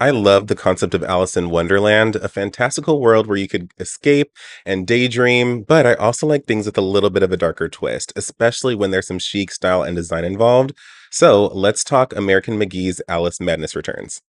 I love the concept of Alice in Wonderland, a fantastical world where you could escape and daydream, but I also like things with a little bit of a darker twist, especially when there's some chic style and design involved. So let's talk American McGee's Alice Madness Returns.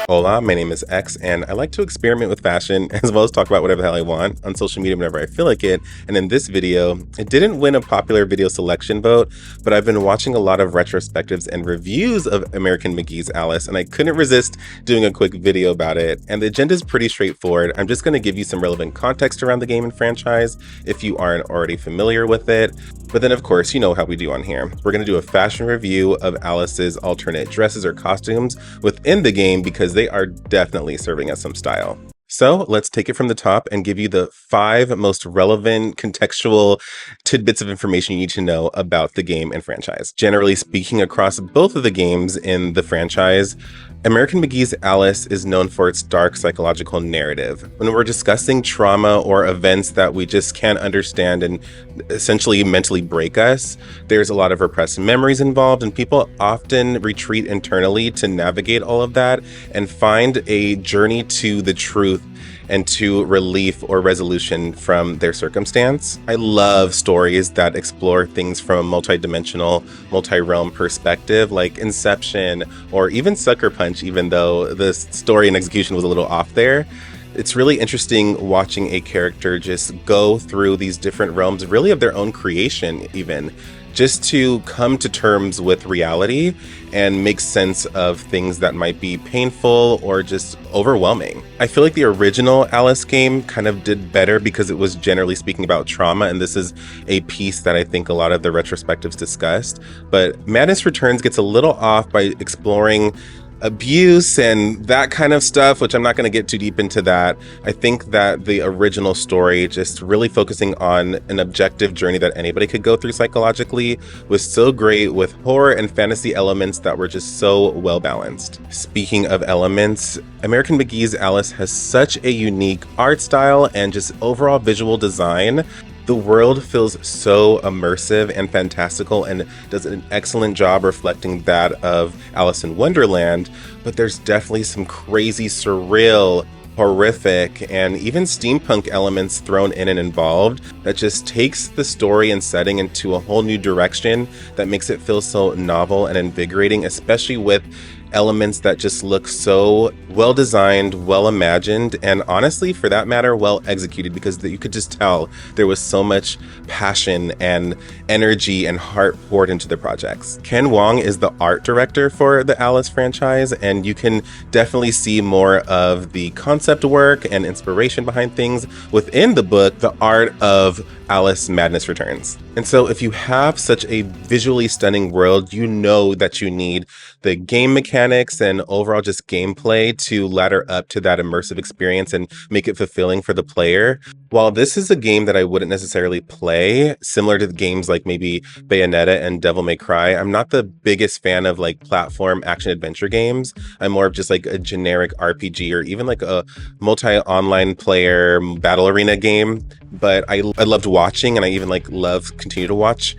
Hola, my name is X, and I like to experiment with fashion as well as talk about whatever the hell I want on social media whenever I feel like it. And in this video, it didn't win a popular video selection vote, but I've been watching a lot of retrospectives and reviews of American McGee's Alice, and I couldn't resist doing a quick video about it. And the agenda is pretty straightforward. I'm just going to give you some relevant context around the game and franchise if you aren't already familiar with it. But then, of course, you know how we do on here. We're going to do a fashion review of Alice's alternate dresses or costumes within the game because they are definitely serving us some style. So let's take it from the top and give you the 5 most relevant contextual tidbits of information you need to know about the game and franchise. Generally speaking, across both of the games in the franchise, American McGee's Alice is known for its dark psychological narrative. When we're discussing trauma or events that we just can't understand and essentially mentally break us, there's a lot of repressed memories involved, and people often retreat internally to navigate all of that and find a journey to the truth and to relief or resolution from their circumstance. I love stories that explore things from a multi-dimensional, multi-realm perspective, like Inception or even Sucker Punch, even though the story and execution was a little off there. It's really interesting watching a character just go through these different realms, really of their own creation even, just to come to terms with reality and make sense of things that might be painful or just overwhelming. I feel like the original Alice game kind of did better because it was generally speaking about trauma, and this is a piece that I think a lot of the retrospectives discussed. But Madness Returns gets a little off by exploring abuse and that kind of stuff, which I'm not going to get too deep into that. I think that the original story, just really focusing on an objective journey that anybody could go through psychologically, was so great with horror and fantasy elements that were just so well balanced. Speaking of elements, American McGee's Alice has such a unique art style and just overall visual design. The world feels so immersive and fantastical and does an excellent job reflecting that of Alice in Wonderland, but there's definitely some crazy, surreal, horrific, and even steampunk elements thrown in and involved that just takes the story and setting into a whole new direction that makes it feel so novel and invigorating, especially with elements that just look so well designed, well imagined, and honestly, for that matter, well executed, because you could just tell there was so much passion and energy and heart poured into the projects. Ken Wong is the art director for the Alice franchise, and you can definitely see more of the concept work and inspiration behind things within the book, The Art of Alice Madness Returns. And so if you have such a visually stunning world, you know that you need the game mechanics and overall just gameplay to ladder up to that immersive experience and make it fulfilling for the player. While this is a game that I wouldn't necessarily play, similar to the games like maybe Bayonetta and Devil May Cry, I'm not the biggest fan of like platform action adventure games. I'm more of just like a generic RPG or even like a multi-online player battle arena game. But I loved watching, and I even continue to watch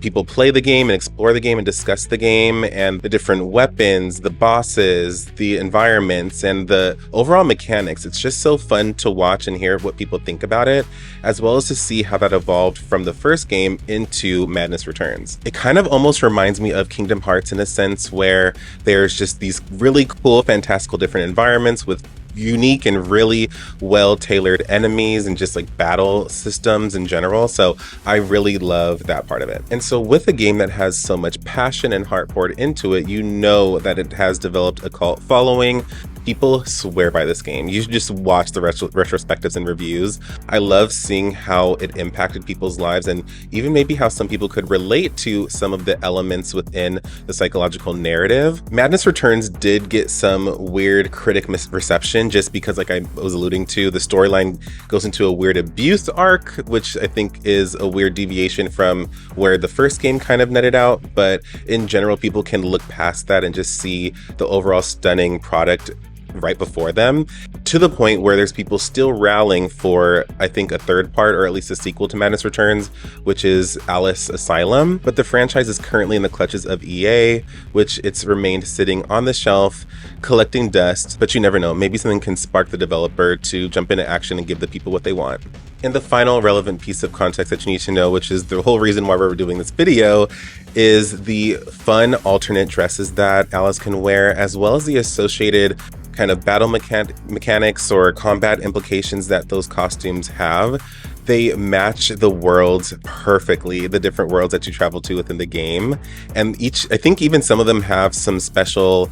people play the game and explore the game and discuss the game and the different weapons, the bosses, the environments, and the overall mechanics. It's just so fun to watch and hear what people think about it, as well as to see how that evolved from the first game into Madness Returns. It kind of almost reminds me of Kingdom Hearts in a sense, where there's just these really cool, fantastical different environments with unique and really well-tailored enemies and just like battle systems in general. So I really love that part of it. And so with a game that has so much passion and heart poured into it, you know that it has developed a cult following. People swear by this game. You should just watch the retrospectives and reviews. I love seeing how it impacted people's lives and even maybe how some people could relate to some of the elements within the psychological narrative. Madness Returns did get some weird critic misreception just because, like I was alluding to, the storyline goes into a weird abuse arc, which I think is a weird deviation from where the first game kind of netted out. But in general, people can look past that and just see the overall stunning product right before them, to the point where there's people still rallying for, I think, a third part, or at least a sequel to Madness Returns, which is Alice Asylum. But the franchise is currently in the clutches of EA, which it's remained sitting on the shelf, collecting dust, but you never know. Maybe something can spark the developer to jump into action and give the people what they want. And the final relevant piece of context that you need to know, which is the whole reason why we're doing this video, is the fun alternate dresses that Alice can wear, as well as the associated kind of battle mechanics or combat implications that those costumes have. They match the worlds perfectly, the different worlds that you travel to within the game. And I think even some of them have some special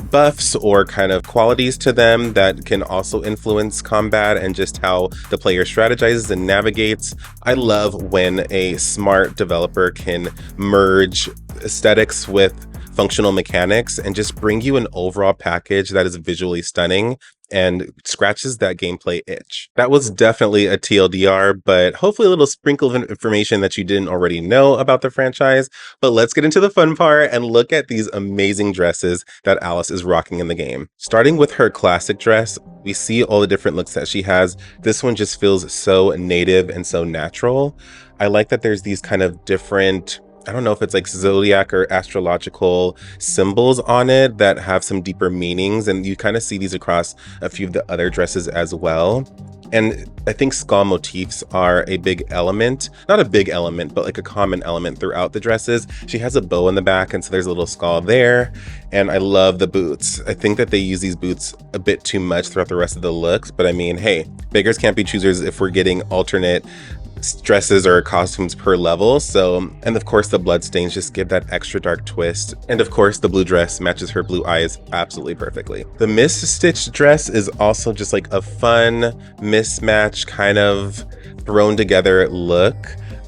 buffs or kind of qualities to them that can also influence combat and just how the player strategizes and navigates. I love when a smart developer can merge aesthetics with functional mechanics and just bring you an overall package that is visually stunning and scratches that gameplay itch. That was definitely a TLDR, but hopefully a little sprinkle of information that you didn't already know about the franchise. But let's get into the fun part and look at these amazing dresses that Alice is rocking in the game. Starting with her classic dress, we see all the different looks that she has. This one just feels so native and so natural. I like that there's these kind of different, I don't know if it's like zodiac or astrological symbols on it that have some deeper meanings, and you kind of see these across a few of the other dresses as well. And I think skull motifs are a big element, not a big element, but like a common element throughout the dresses. She has a bow in the back, and so there's a little skull there. And I love the boots. I think that they use these boots a bit too much throughout the rest of the looks, but I mean, hey, beggars can't be choosers if we're getting alternate dresses or costumes per level. So, and of course the bloodstains just give that extra dark twist, and of course the blue dress matches her blue eyes absolutely perfectly. The misstitched dress is also just like a fun mismatch, kind of thrown together look.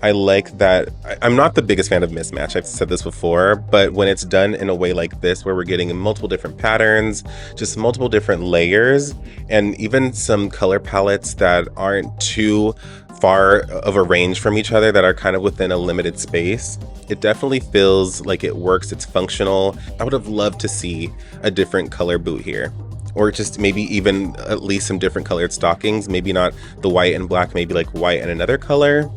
I like that. I'm not the biggest fan of mismatch, I've said this before, but when it's done in a way like this, where we're getting multiple different patterns, just multiple different layers, and even some color palettes that aren't too far of a range from each other, that are kind of within a limited space, it definitely feels like it works, it's functional. I would have loved to see a different color boot here, or just maybe even at least some different colored stockings, maybe not the white and black, maybe like white and another color.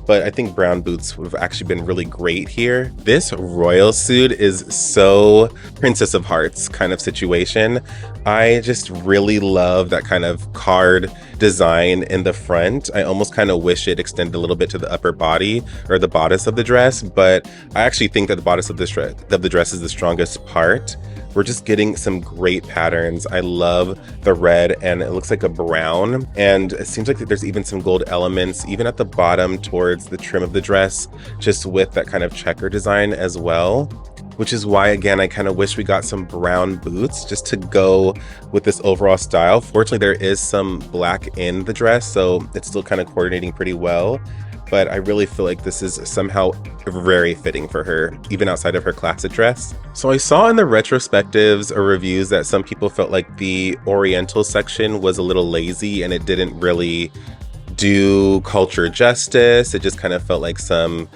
But I think brown boots would have actually been really great here. This royal suit is so Princess of Hearts kind of situation. I just really love that kind of card design in the front. I almost kind of wish it extended a little bit to the upper body or the bodice of the dress, but I actually think that the bodice of the dress is the strongest part. We're just getting some great patterns. I love the red, and it looks like a brown, and it seems like there's even some gold elements even at the bottom towards the trim of the dress, just with that kind of checker design as well, which is why, again, I kind of wish we got some brown boots just to go with this overall style. Fortunately, there is some black in the dress, so it's still kind of coordinating pretty well. But I really feel like this is somehow very fitting for her, even outside of her classic dress. So I saw in the retrospectives or reviews that some people felt like the Oriental section was a little lazy and it didn't really do culture justice. It just kind of felt like some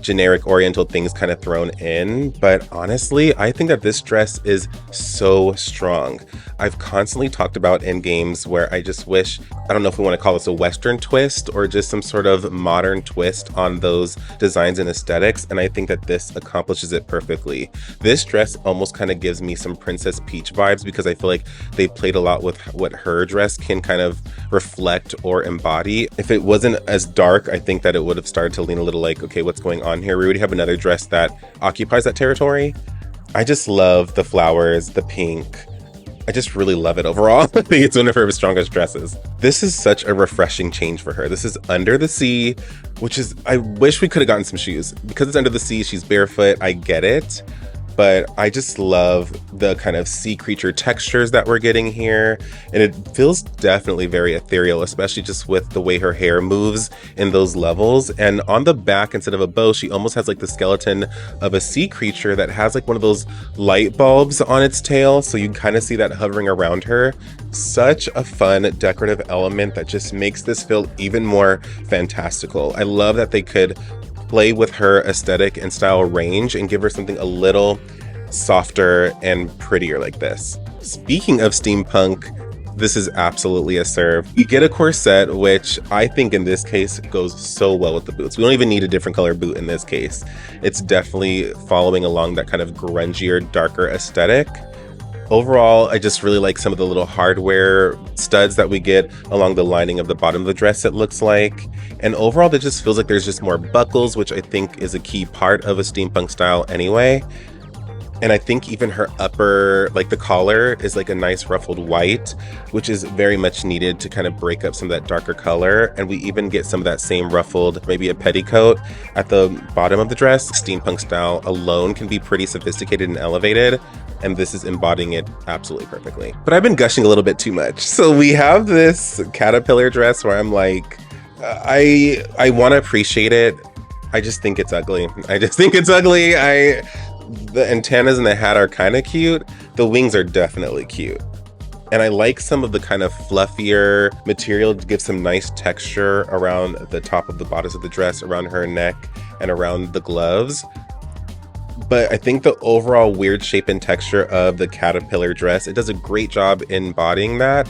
generic Oriental things kind of thrown in. But honestly, I think that this dress is so strong. I've constantly talked about in games where I just wish, I don't know if we want to call this a Western twist or just some sort of modern twist on those designs and aesthetics, and I think that this accomplishes it perfectly. This dress almost kind of gives me some Princess Peach vibes, because I feel like they played a lot with what her dress can kind of reflect or embody. If it wasn't as dark, I think that it would have started to lean a little like, okay, what's going on here? We already have another dress that occupies that territory. I just love the flowers, the pink. I just really love it overall. I think it's one of her strongest dresses. This is such a refreshing change for her. This is under the sea, which is, I wish we could have gotten some shoes. Because it's under the sea, she's barefoot, I get it. But I just love the kind of sea creature textures that we're getting here. And it feels definitely very ethereal, especially just with the way her hair moves in those levels. And on the back, instead of a bow, she almost has like the skeleton of a sea creature that has like one of those light bulbs on its tail. So you kind of see that hovering around her. Such a fun decorative element that just makes this feel even more fantastical. I love that they could play with her aesthetic and style range and give her something a little softer and prettier like this. Speaking of steampunk, this is absolutely a serve. You get a corset, which I think in this case goes so well with the boots. We don't even need a different color boot in this case. It's definitely following along that kind of grungier, darker aesthetic. Overall, I just really like some of the little hardware studs that we get along the lining of the bottom of the dress, it looks like. And overall, it just feels like there's just more buckles, which I think is a key part of a steampunk style anyway. And I think even her upper, like the collar, is like a nice ruffled white, which is very much needed to kind of break up some of that darker color. And we even get some of that same ruffled, maybe a petticoat at the bottom of the dress. Steampunk style alone can be pretty sophisticated and elevated, and this is embodying it absolutely perfectly. But I've been gushing a little bit too much. So we have this caterpillar dress where I'm like, I want to appreciate it. I just think it's ugly. The antennas and the hat are kind of cute. The wings are definitely cute. And I like some of the kind of fluffier material to give some nice texture around the top of the bodice of the dress, around her neck, and around the gloves. But I think the overall weird shape and texture of the caterpillar dress, it does a great job embodying that.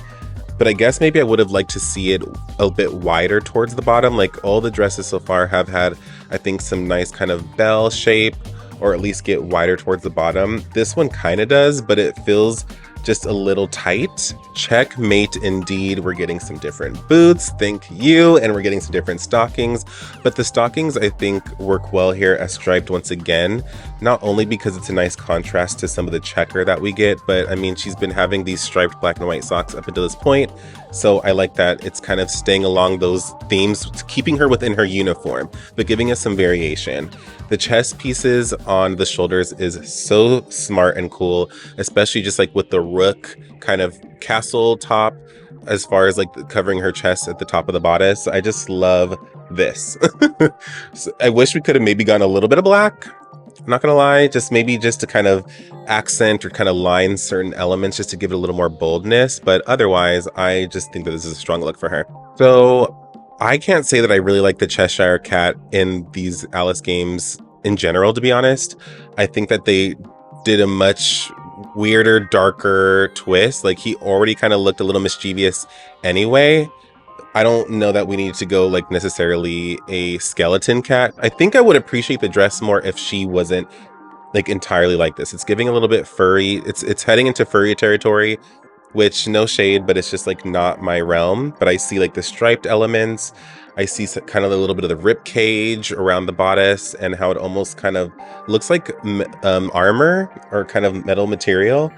But I guess maybe I would have liked to see it a bit wider towards the bottom. Like all the dresses so far have had, I think, some nice kind of bell shape, or at least get wider towards the bottom. This one kind of does, but it feels just a little tight. Checkmate indeed. We're getting some different boots, thank you, and we're getting some different stockings. But the stockings, I think, work well here as striped once again, not only because it's a nice contrast to some of the checker that we get, but I mean, she's been having these striped black and white socks up until this point, so I like that it's kind of staying along those themes, keeping her within her uniform, but giving us some variation. The chest pieces on the shoulders is so smart and cool, especially just like with the rook kind of castle top, as far as like covering her chest at the top of the bodice. I just love this. So I wish we could have maybe gone a little bit of black. I'm not gonna lie, just to kind of accent or kind of line certain elements just to give it a little more boldness. But otherwise, I just think that this is a strong look for her. So I can't say that I really like the Cheshire Cat in these Alice games in general, to be honest. I think that they did a much weirder, darker twist. Like, he already kind of looked a little mischievous anyway. I don't know that we need to go like necessarily a skeleton cat. I think I would appreciate the dress more if she wasn't like entirely like this. It's giving a little bit furry. It's heading into furry territory, which, no shade, but it's just like not my realm. But I see like the striped elements. I see kind of a little bit of the rib cage around the bodice and how it almost kind of looks like armor or kind of metal material.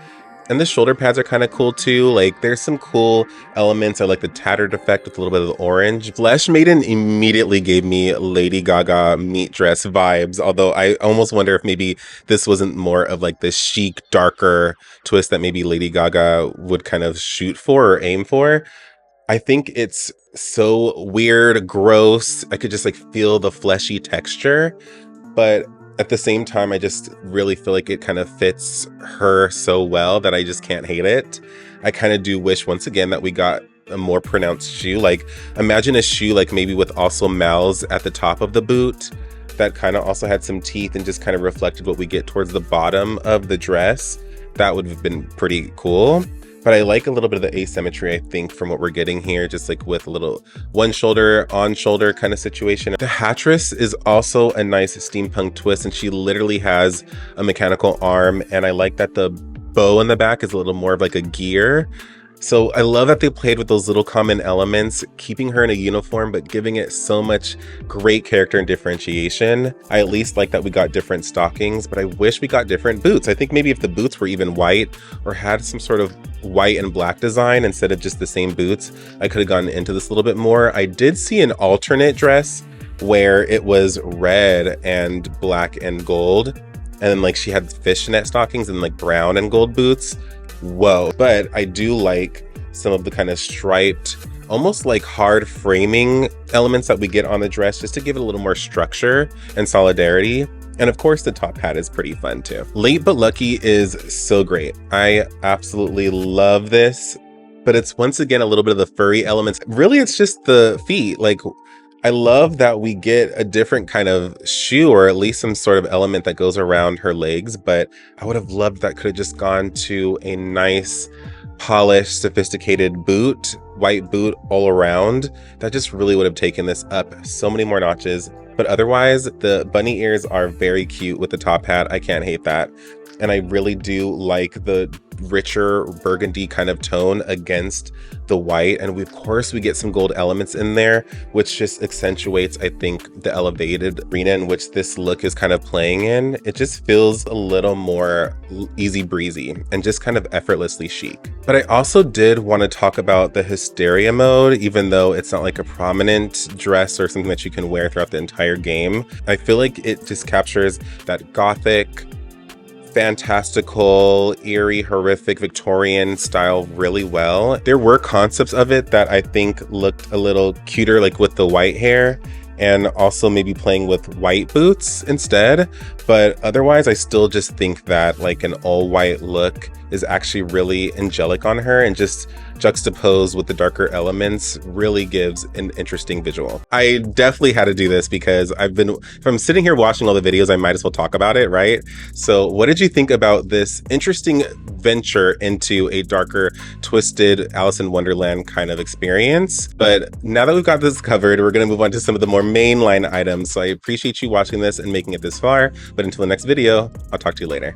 And the shoulder pads are kind of cool too. Like, there's some cool elements. I like the tattered effect with a little bit of the orange. Flesh Maiden immediately gave me Lady Gaga meat dress vibes. Although I almost wonder if maybe this wasn't more of like the chic, darker twist that maybe Lady Gaga would kind of shoot for or aim for. I think it's so weird, gross. I could just like feel the fleshy texture. But at the same time, I just really feel like it kind of fits her so well that I just can't hate it. I kind of do wish, once again, that we got a more pronounced shoe. Like, imagine a shoe like maybe with also mouths at the top of the boot that kind of also had some teeth and just kind of reflected what we get towards the bottom of the dress. That would have been pretty cool. But I like a little bit of the asymmetry, I think, from what we're getting here, just like with a little one shoulder on shoulder kind of situation. The hattress is also a nice steampunk twist, and she literally has a mechanical arm. And I like that the bow in the back is a little more of like a gear. So I love that they played with those little common elements, keeping her in a uniform, but giving it so much great character and differentiation. I at least like that we got different stockings, but I wish we got different boots. I think maybe if the boots were even white or had some sort of white and black design instead of just the same boots, I could have gotten into this a little bit more. I did see an alternate dress where it was red and black and gold, and then like she had fishnet stockings and like brown and gold boots. Whoa. But I do like some of the kind of striped, almost like hard framing elements that we get on the dress, just to give it a little more structure and solidarity. And of course, the top hat is pretty fun too. Late But Lucky is so great. I absolutely love this, but it's once again a little bit of the furry elements. Really, it's just the feet. Like, I love that we get a different kind of shoe, or at least some sort of element that goes around her legs, but I would have loved that could have just gone to a nice, polished, sophisticated boot, white boot all around. That just really would have taken this up so many more notches. But otherwise, the bunny ears are very cute with the top hat. I can't hate that. And I really do like the richer burgundy kind of tone against the white. And of course we get some gold elements in there, which just accentuates, I think, the elevated arena in which this look is kind of playing in. It just feels a little more easy breezy and just kind of effortlessly chic. But I also did want to talk about the Hysteria mode, even though it's not like a prominent dress or something that you can wear throughout the entire game. I feel like it just captures that gothic, fantastical, eerie, horrific Victorian style really well. There were concepts of it that I think looked a little cuter, like with the white hair, and also maybe playing with white boots instead. But otherwise, I still just think that like an all white look is actually really angelic on her, and just juxtaposed with the darker elements really gives an interesting visual. I definitely had to do this because if I'm sitting here watching all the videos, I might as well talk about it, right? So what did you think about this interesting venture into a darker, twisted Alice in Wonderland kind of experience? But now that we've got this covered, we're going to move on to some of the more mainline items. So I appreciate you watching this and making it this far. But until the next video, I'll talk to you later.